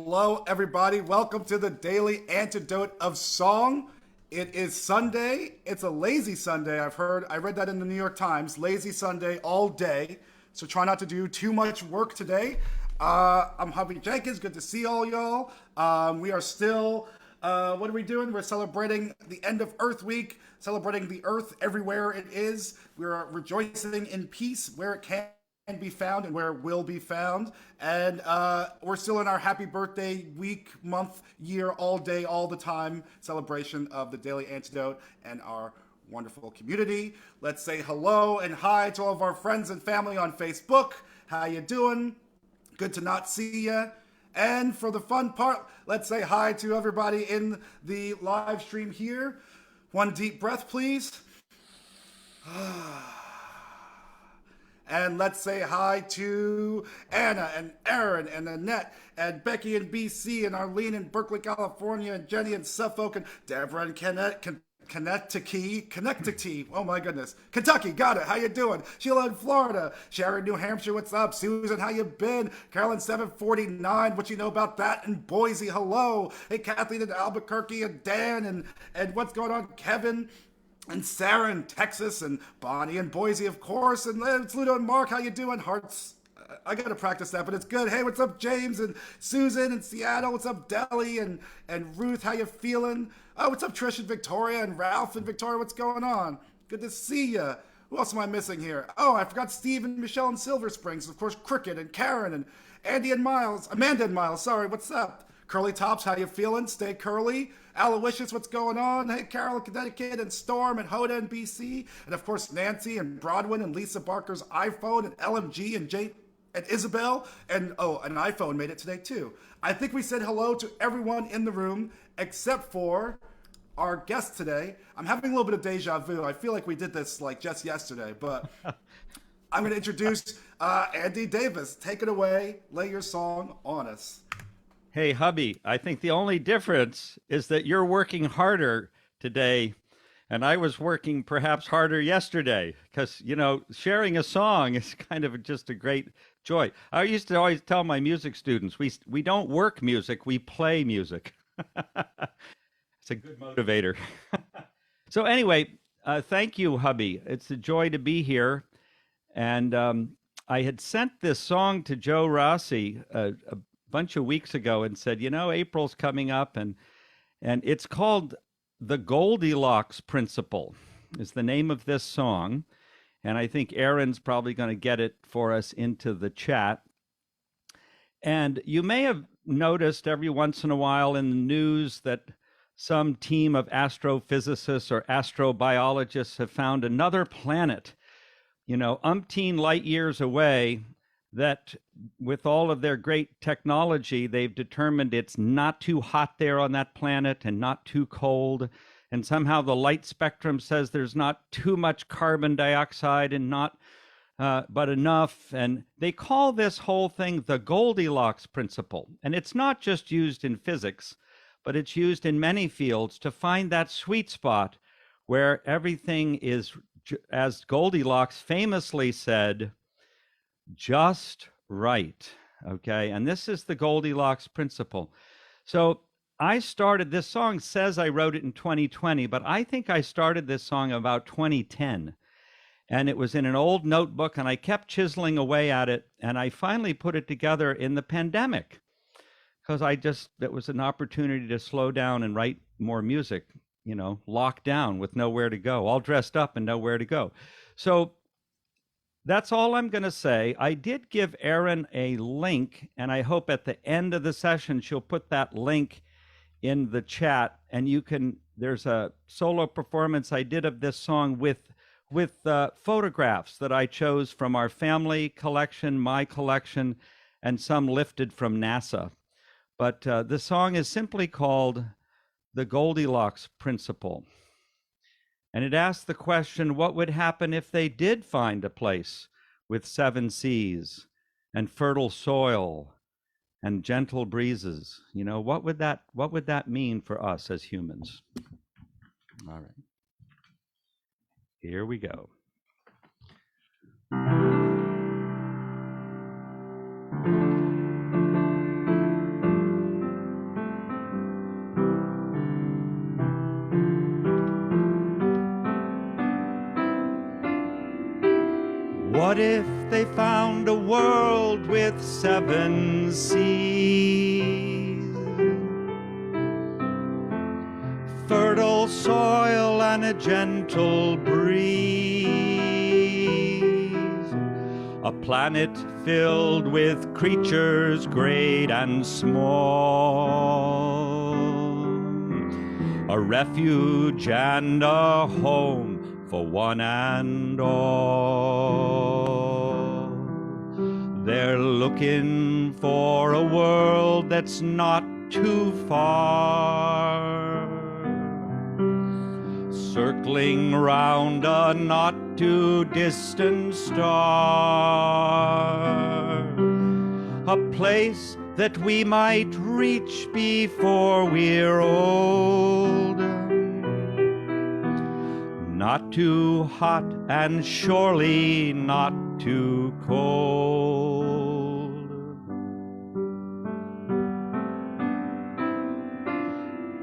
Hello, everybody. Welcome to the Daily Antidote of Song. It is Sunday. It's a lazy Sunday. I read that in the New York Times. Lazy Sunday all day. So try not to do too much work today. I'm Hubby Jenkins. Good to see all y'all. We are still, what are we doing? We're celebrating the end of Earth Week, celebrating the Earth everywhere it is. We're rejoicing in peace where it can be found and where it will be found. And we're still in our happy birthday week, month, year, all day, all the time celebration of the Daily Antidote and our wonderful community. Let's say hello and hi to all of our friends and family on Facebook. How you doing? Good to not see you. And for the fun part, let's say hi to everybody in the live stream here. One deep breath, please. And let's say hi to Anna and Aaron and Annette and Becky in BC and Arlene in Berkeley, California and Jenny in Suffolk and Deborah in Connecticut. Oh my goodness. Kentucky, got it. How you doing? Sheila in Florida. Sharon, New Hampshire, what's up? Susan, how you been? Carolyn 749, what you know about that? And Boise, hello. Hey, Kathleen in Albuquerque and Dan and what's going on? Kevin and Sarah in Texas, and Bonnie in Boise, of course, and it's Ludo and Mark, how you doing? Hearts, I gotta practice that, but it's good. Hey, what's up, James and Susan in Seattle? What's up, Deli and Ruth? How you feeling? Oh, what's up, Trish and Victoria and Ralph and Victoria? What's going on? Good to see you. Who else am I missing here? Oh, I forgot Steve and Michelle in Silver Springs, of course, Cricket and Karen and Andy and Miles, Amanda and Miles. Sorry, what's up? Curly Tops, how you feeling? Stay curly. Aloysius, what's going on? Hey, Carol in Connecticut and Storm and Hoda in BC. And of course, Nancy and Broadwin and Lisa Barker's iPhone and LMG and Jane and Isabel. And oh, an iPhone made it today too. I think we said hello to everyone in the room except for our guest today. I'm having a little bit of deja vu. I feel like we did this like just yesterday, but I'm going to introduce Andy Davis. Take it away. Lay your song on us. Hey, hubby, I think the only difference is that you're working harder today, and I was working perhaps harder yesterday because, sharing a song is kind of just a great joy. I used to always tell my music students, we don't work music, we play music. It's a good motivator. So anyway, thank you, hubby. It's a joy to be here. And I had sent this song to Joe Rossi a bunch of weeks ago and said, April's coming up and it's called the Goldilocks Principle is the name of this song. And I think Aaron's probably going to get it for us into the chat. And you may have noticed every once in a while in the news that some team of astrophysicists or astrobiologists have found another planet, umpteen light years away, that with all of their great technology, they've determined it's not too hot there on that planet and not too cold. And somehow the light spectrum says there's not too much carbon dioxide and not, but enough. And they call this whole thing the Goldilocks Principle. And it's not just used in physics, but it's used in many fields to find that sweet spot where everything is, as Goldilocks famously said, just right. Okay. And this is the Goldilocks Principle. So I started this song, says I wrote it in 2020, but I think I started this song about 2010. And it was in an old notebook and I kept chiseling away at it. And I finally put it together in the pandemic because it was an opportunity to slow down and write more music, locked down with nowhere to go, all dressed up and nowhere to go. So that's all I'm going to say. I did give Erin a link, and I hope at the end of the session she'll put that link in the chat. And there's a solo performance I did of this song with photographs that I chose from our family collection, my collection, and some lifted from NASA. But the song is simply called the Goldilocks Principle. And it asks the question, what would happen if they did find a place with 7 seas and fertile soil and gentle breezes? What would that mean for us as humans? All right. Here we go. What if they found a world with 7 seas? Fertile soil and a gentle breeze. A planet filled with creatures great and small. A refuge and a home for one and all. They're looking for a world that's not too far, circling round a not too distant star. A place that we might reach before we're old. Not too hot and surely not too cold.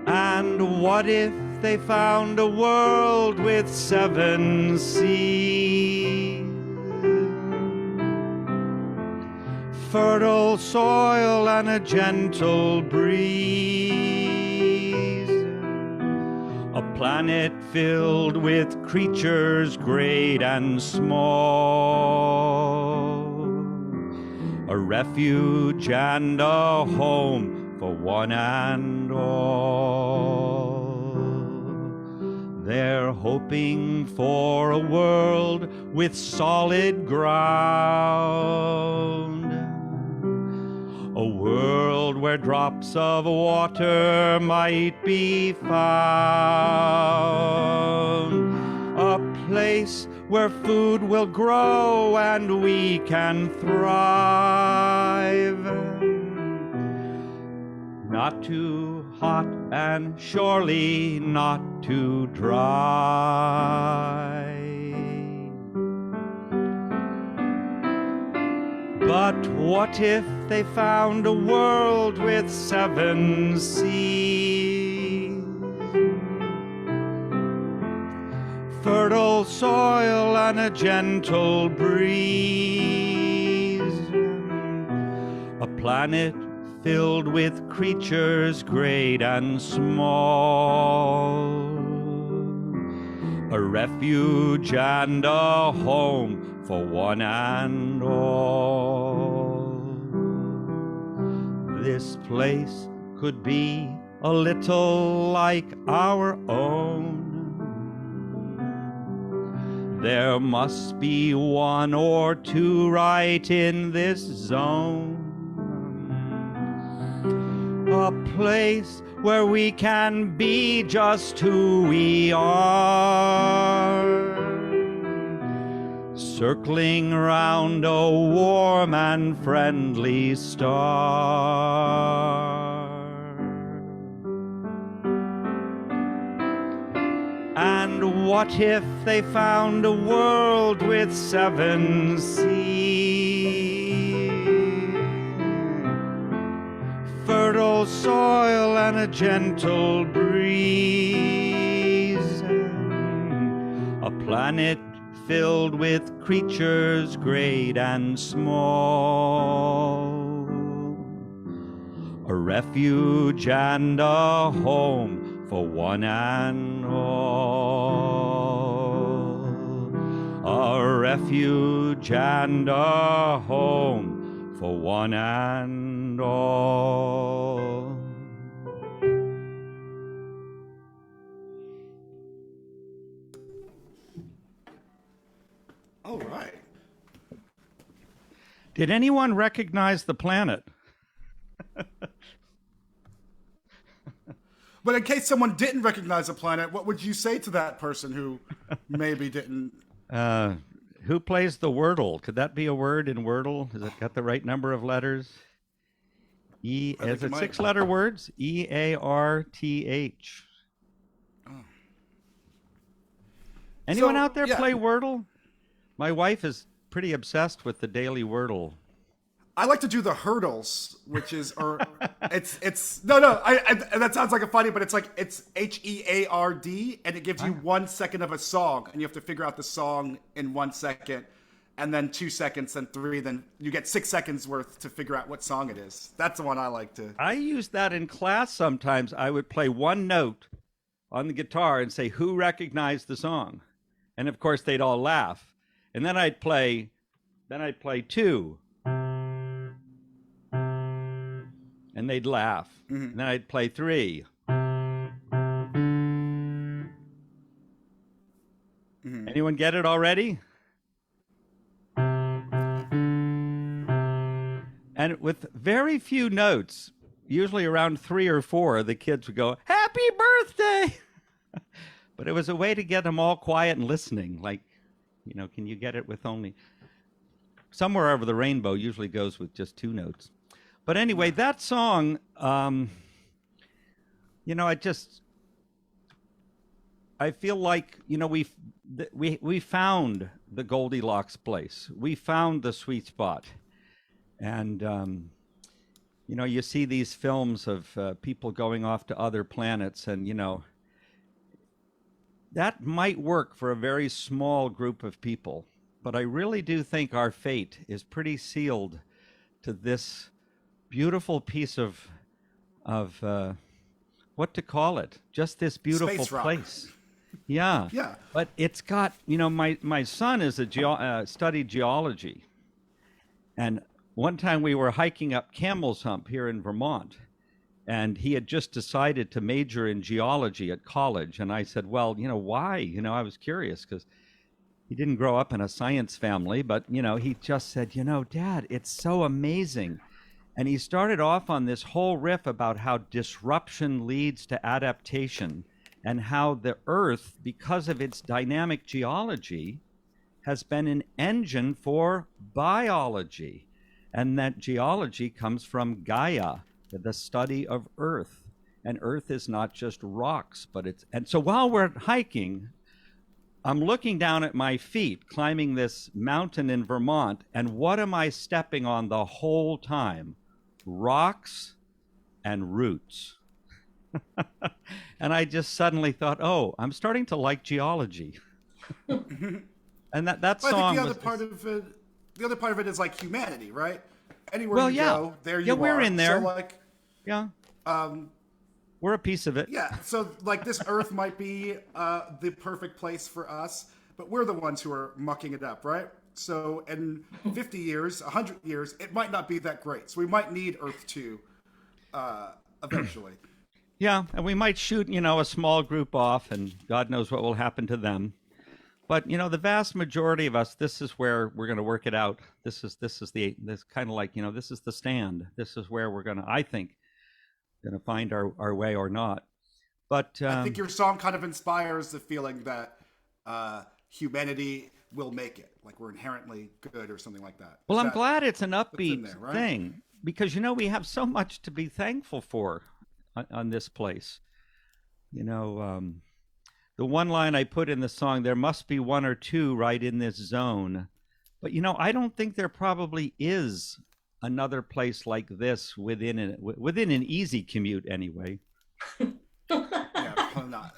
And what if they found a world with 7 seas? Fertile soil and a gentle breeze. A planet filled with creatures great and small. A refuge and a home for one and all. They're hoping for a world with solid ground. A world where drops of water might be found. A place where food will grow and we can thrive. Not too hot and surely not too dry. But what if they found a world with 7 seas? Fertile soil and a gentle breeze. A planet filled with creatures great and small. A refuge and a home for one and all. This place could be a little like our own. There must be 1 or 2 right in this zone. A place where we can be just who we are. Circling round a warm and friendly star. And what if they found a world with 7 seas? Fertile soil and a gentle breeze. A planet filled with creatures great and small. A refuge and a home for one and all. A refuge and a home for one and all. All right. Did anyone recognize the planet? But in case someone didn't recognize a planet, what would you say to that person who maybe didn't? Who plays the Wordle? Could that be a word in Wordle? Has it got the right number of letters? Is it 6-letter words? EARTH. Oh. Anyone out there play Wordle? My wife is pretty obsessed with the daily Wordle. I like to do the hurdles, which is, or it's no. I that sounds like a funny, but it's HEARD, and it gives you 1 second of a song, and you have to figure out the song in 1 second. and then 2 seconds, then 3, then you get 6 seconds worth to figure out what song it is. That's the one I like to. I use that in class sometimes. I would play one note on the guitar and say, "Who recognized the song?" And of course, they'd all laugh. And then I'd play 2, and they'd laugh. Mm-hmm. And then I'd play 3. Mm-hmm. Anyone get it already? And with very few notes, usually around 3 or 4, the kids would go, "Happy birthday!" But it was a way to get them all quiet and listening. Like, can you get it with only... Somewhere Over the Rainbow usually goes with just 2 notes. But anyway, that song, I feel like, we found the Goldilocks place. We found the sweet spot. And, you see these films of people going off to other planets, and, that might work for a very small group of people. But I really do think our fate is pretty sealed to this beautiful piece of what to call it? Just this beautiful place. Yeah. Yeah. But it's got, my son is studied geology. And one time we were hiking up Camel's Hump here in Vermont, and he had just decided to major in geology at college. And I said, well, why? I was curious because he didn't grow up in a science family, but, he just said, Dad, it's so amazing. And he started off on this whole riff about how disruption leads to adaptation, and how the Earth, because of its dynamic geology, has been an engine for biology. And that geology comes from Gaia, the study of Earth. And Earth is not just rocks, but it's... And so while we're hiking, I'm looking down at my feet, climbing this mountain in Vermont, and what am I stepping on the whole time? Rocks and roots. And I just suddenly thought, oh, I'm starting to like geology. And that song. I think the other part of it is like humanity, right? Anywhere you go, there you are. Yeah, we're in there. So like, yeah. We're a piece of it. Yeah. So like this Earth might be the perfect place for us, but we're the ones who are mucking it up, right? So in 50 years, 100 years, it might not be that great. So we might need Earth 2 eventually. Yeah, and we might shoot, a small group off, and God knows what will happen to them. But, the vast majority of us, this is where we're going to work it out. This kind of like, this is the stand. This is where we're I think, going to find our way or not. But I think your song kind of inspires the feeling that humanity will make it, like we're inherently good or something like that. Well, I'm glad it's an upbeat there, right? thing, because, we have so much to be thankful for on this place. The one line I put in the song, there must be 1 or 2 right in this zone. But, I don't think there probably is another place like this within an easy commute anyway. Yeah, I'm not.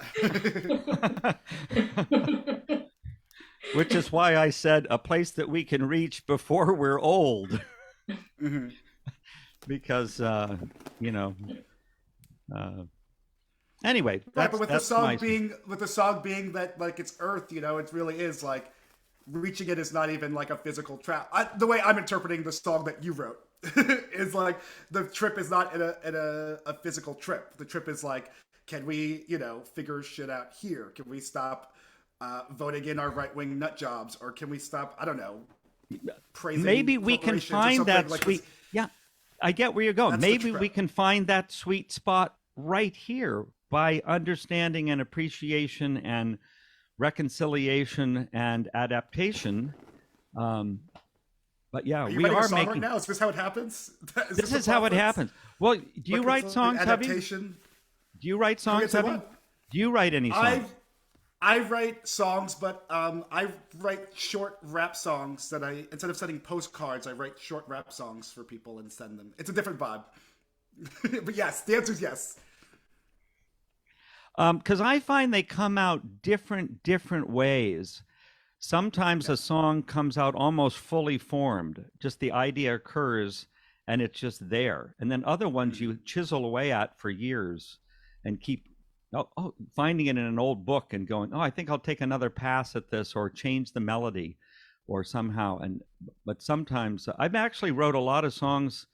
Which is why I said a place that we can reach before we're old. Mm-hmm. Because, anyway, right, but with the song being that like it's Earth, it really is like reaching it is not even like a physical trap. The way I'm interpreting the song that you wrote is like the trip is not in a physical trip. The trip is like, can we figure shit out here? Can we stop voting in our right-wing nut jobs, or can we stop? I don't know. Praising maybe we can find that like sweet. Yeah, I get where you're going. Maybe we can find that sweet spot right here by understanding and appreciation and reconciliation and adaptation. But yeah, we are making. Right now? Is this how it happens? This is how it happens. Well, do you write songs, Hubby? Do you write songs, Hubby? Do you write any songs? I write songs, but I write short rap songs that instead of sending postcards, I write short rap songs for people and send them. It's a different vibe. But yes, the answer is yes. Because I find they come out different ways. Sometimes a song comes out almost fully formed, just the idea occurs and it's just there. And then other ones you chisel away at for years and keep finding it in an old book and going, oh, I think I'll take another pass at this or change the melody or somehow. But sometimes I've actually wrote a lot of songs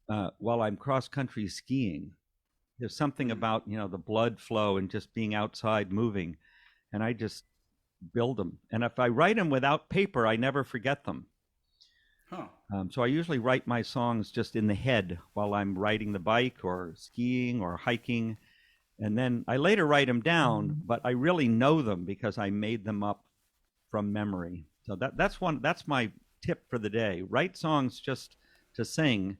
while I'm cross country skiing. There's something about, the blood flow and just being outside moving. And I just build them. And if I write them without paper, I never forget them. Huh. So I usually write my songs just in the head while I'm riding the bike or skiing or hiking. And then I later write them down, but I really know them because I made them up from memory. So that's my tip for the day. Write songs just to sing.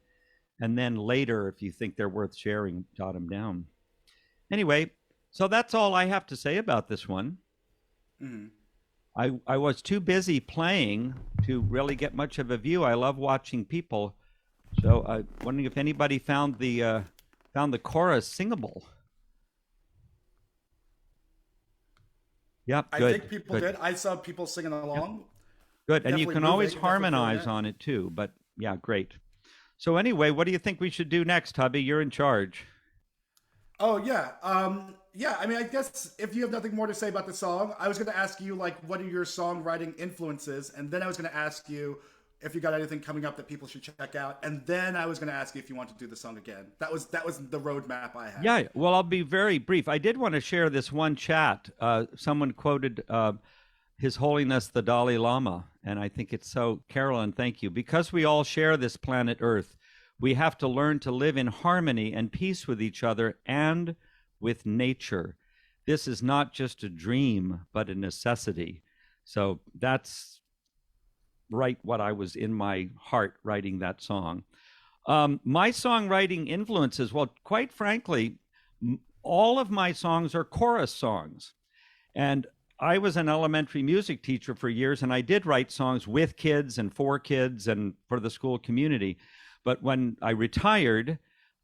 And then later, if you think they're worth sharing, jot them down. Anyway, so that's all I have to say about this one. Mm-hmm. I was too busy playing to really get much of a view. I love watching people. So I'm wondering if anybody found the chorus singable. Yep, good. I think people did. I saw people singing along. Good, and Definitely you can always moving, harmonize on it too. But yeah, great. So anyway, what do you think we should do next, Hubby? You're in charge. Oh yeah, yeah. I mean, I guess if you have nothing more to say about the song, I was going to ask you like, what are your songwriting influences, and then I was going to ask you if you got anything coming up that people should check out, and then I was going to ask you if you want to do the song again. That was the roadmap I had. Yeah. Well, I'll be very brief. I did want to share this one chat. Someone quoted His Holiness the Dalai Lama, and I think it's so. Carolyn, thank you. Because we all share this planet Earth, we have to learn to live in harmony and peace with each other and with nature. This is not just a dream, but a necessity. So that's right what I was in my heart writing that song. My songwriting influences, well, quite frankly, all of my songs are chorus songs. And I was an elementary music teacher for years, and I did write songs with kids and for kids and for the school community. But when I retired,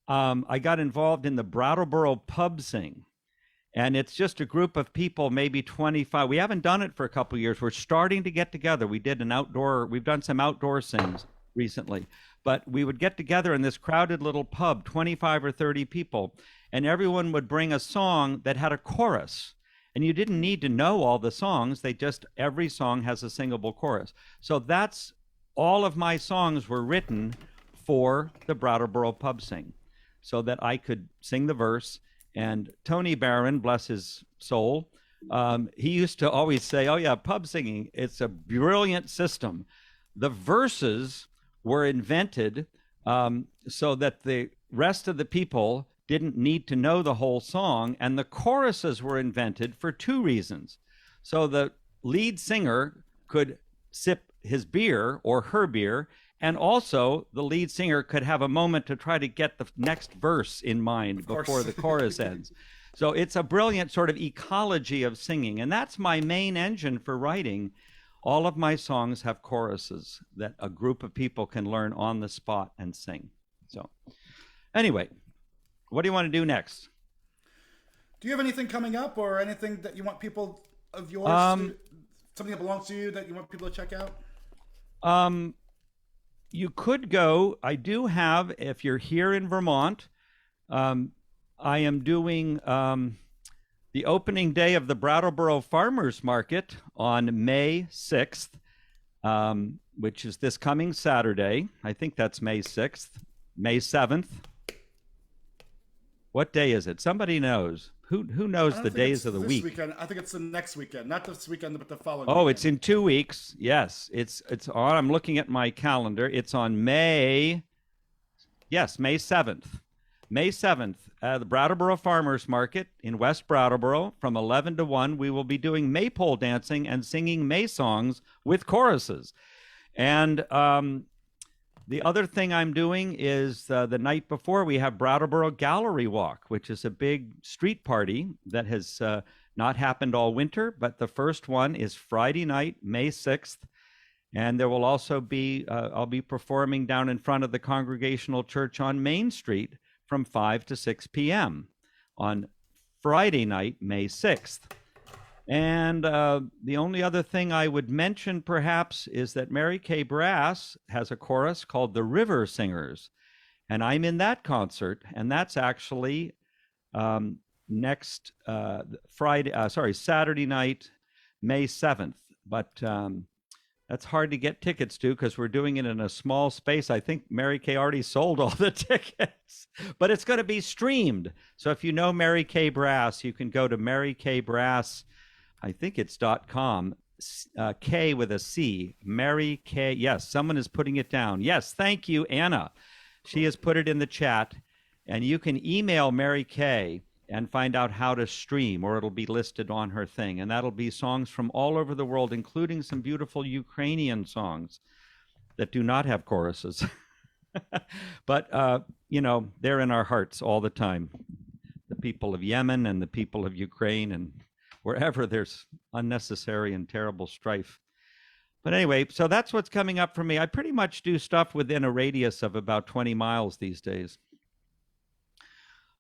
I got involved in the Brattleboro Pub Sing. And it's just a group of people, maybe 25. We haven't done it for a couple of years. We're starting to get together. We've done some outdoor sings recently. But we would get together in this crowded little pub, 25 or 30 people, and everyone would bring a song that had a chorus. And you didn't need to know all the songs. Every song has a singable chorus. So that's all of my songs were written for the Brattleboro Pub Sing, so that I could sing the verse. And Tony Barron, bless his soul, he used to always say, oh yeah, pub singing, it's a brilliant system. The verses were invented so that the rest of the people didn't need to know the whole song, and the choruses were invented for two reasons. So the lead singer could sip his beer or her beer, and also the lead singer could have a moment to try to get the next verse in mind before the chorus ends. So it's a brilliant sort of ecology of singing, and that's my main engine for writing. All of my songs have choruses that a group of people can learn on the spot and sing. So anyway, what do you want to do next? Do you have anything coming up or anything that you want people of yours, something that belongs to you that you want people to check out? You could go. I do have, if you're here in Vermont, I am doing the opening day of the Brattleboro Farmers Market on May 6th, which is this coming Saturday. I think that's May 6th, May 7th. What day is it? Somebody knows. Who knows the days of the week? Weekend. I think it's the next weekend, not this weekend, but the following. Oh, weekend. It's in 2 weeks. Yes, it's on. I'm looking at my calendar. It's on May 7th. May 7th, the Brattleboro Farmers Market in West Brattleboro from 11 to 1. We will be doing maypole dancing and singing May songs with choruses. And the other thing I'm doing is the night before we have Brattleboro Gallery Walk, which is a big street party that has not happened all winter, but the first one is Friday night, May 6th. And there will also be, I'll be performing down in front of the Congregational Church on Main Street from 5 to 6 p.m. on Friday night, May 6th. And the only other thing I would mention, perhaps, is that Mary Kay Brass has a chorus called the River Singers, and I'm in that concert, and that's actually next Saturday night, May 7th. But that's hard to get tickets to because we're doing it in a small space. I think Mary Kay already sold all the tickets, but it's going to be streamed. So if you know Mary Kay Brass, you can go to Mary Kay Brass. I think it's .com, K with a C, Mary Kay. Yes, someone is putting it down. Yes, thank you, Anna. She has put it in the chat, and you can email Mary Kay and find out how to stream, or it'll be listed on her thing. And that'll be songs from all over the world, including some beautiful Ukrainian songs that do not have choruses. But, they're in our hearts all the time. The people of Yemen and the people of Ukraine and wherever there's unnecessary and terrible strife. But anyway, so that's what's coming up for me. I pretty much do stuff within a radius of about 20 miles these days.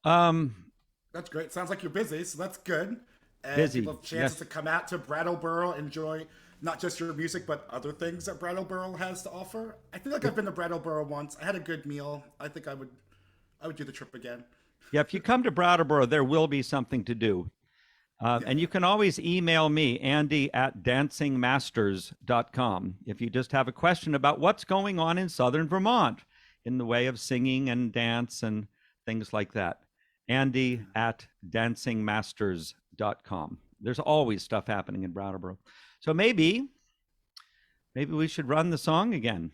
That's great. Sounds like you're busy, so that's good. And Busy, people have chances yes. to come out to Brattleboro, enjoy not just your music, but other things that Brattleboro has to offer. I feel like I've been to Brattleboro once. I had a good meal. I think I would do the trip again. Yeah, if you come to Brattleboro, there will be something to do. And you can always email me, andy@dancingmasters.com, if you just have a question about what's going on in southern Vermont in the way of singing and dance and things like that. andy@dancingmasters.com. There's always stuff happening in Brattleboro. So maybe we should run the song again.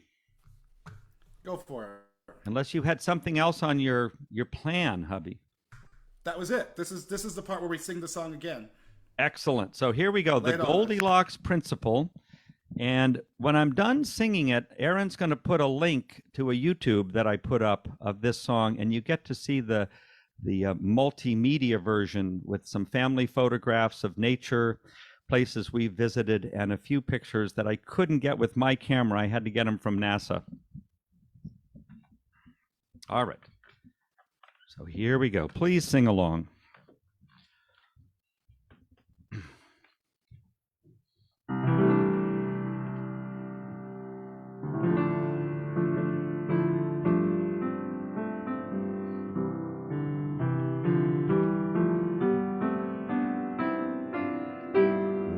Go for it. Unless you had something else on your plan, hubby. That was it. This is the part where we sing the song again. Excellent. So here we go. Lay The it on us. Goldilocks Principle. And when I'm done singing it, Aaron's going to put a link to a YouTube that I put up of this song, and you get to see the multimedia version with some family photographs of nature, places we visited, and a few pictures that I couldn't get with my camera. I had to get them from NASA. All right. So here we go. Please sing along.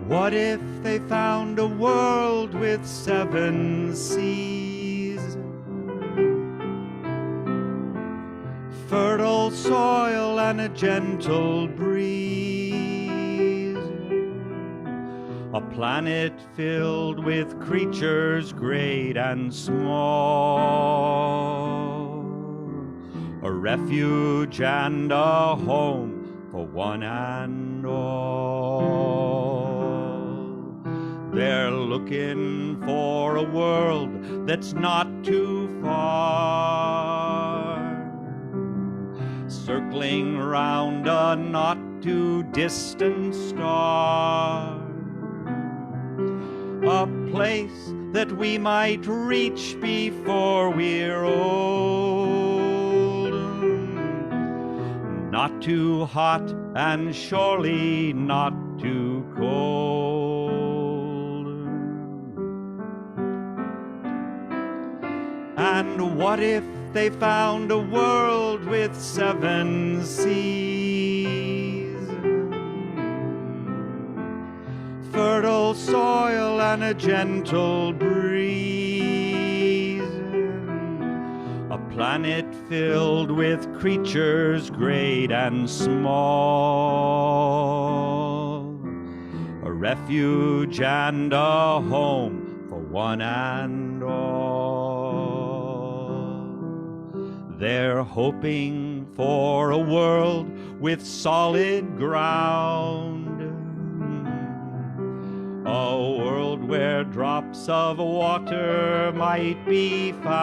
What if they found a world with 7 seas? Fertile soil and a gentle breeze. A planet filled with creatures great and small. A refuge and a home for one and all. They're looking for a world that's not too far, circling round a not too distant star. A place that we might reach before we're old. Not too hot and surely not too cold. And what if they found a world with 7 seas? Fertile soil and a gentle breeze. A planet filled with creatures great and small. A refuge and a home for one and all. They're hoping for a world with solid ground, a world where drops of water might be found,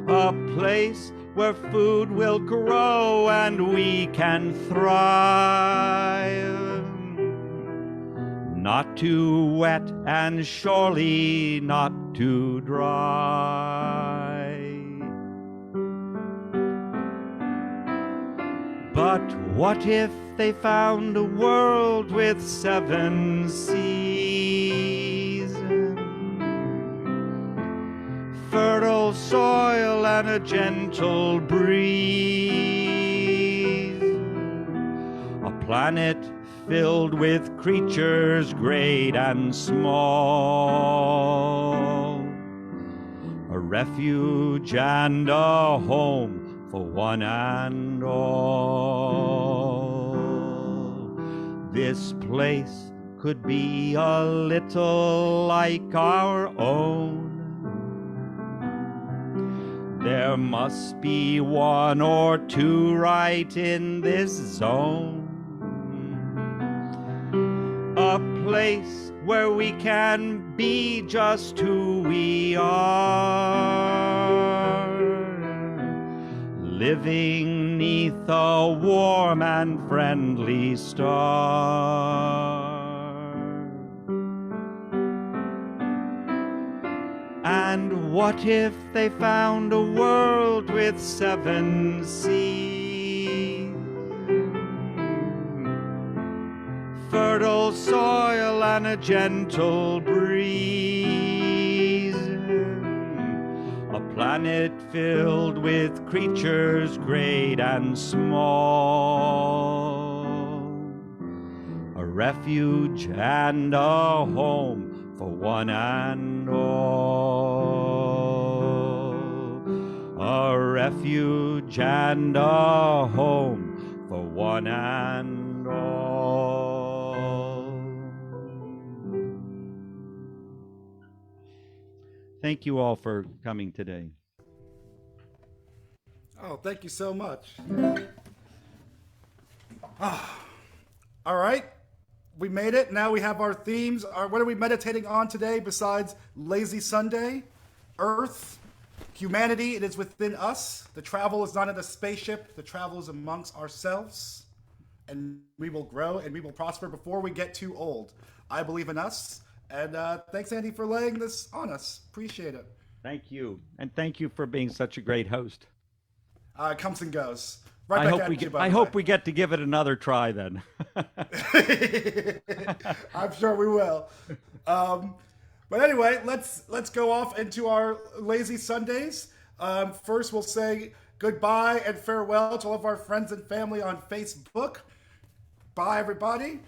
a place where food will grow and we can thrive. Not too wet and surely not too dry. But what if they found a world with 7 seas? Fertile soil and a gentle breeze. A planet filled with creatures great and small. A refuge and a home for one and all. This place could be a little like our own. There must be 1 or 2 right in this zone. A place where we can be just who we are, living 'neath a warm and friendly star. And what if they found a world with 7 seas? Fertile soil and a gentle breeze. A planet filled with creatures great and small. A refuge and a home for one and all. A refuge and a home for one and all. Thank you all for coming today. Oh, thank you so much. All right. We made it. Now we have our themes. What are we meditating on today besides Lazy Sunday? Earth, humanity, it is within us. The travel is not in a spaceship. The travel is amongst ourselves. And we will grow and we will prosper before we get too old. I believe in us. And thanks, Andy, for laying this on us. Appreciate it. Thank you. And thank you for being such a great host. It comes and goes. Right back at you, by the I way. hope we get to give it another try then. I'm sure we will. But anyway, let's go off into our lazy Sundays. First, we'll say goodbye and farewell to all of our friends and family on Facebook. Bye, everybody.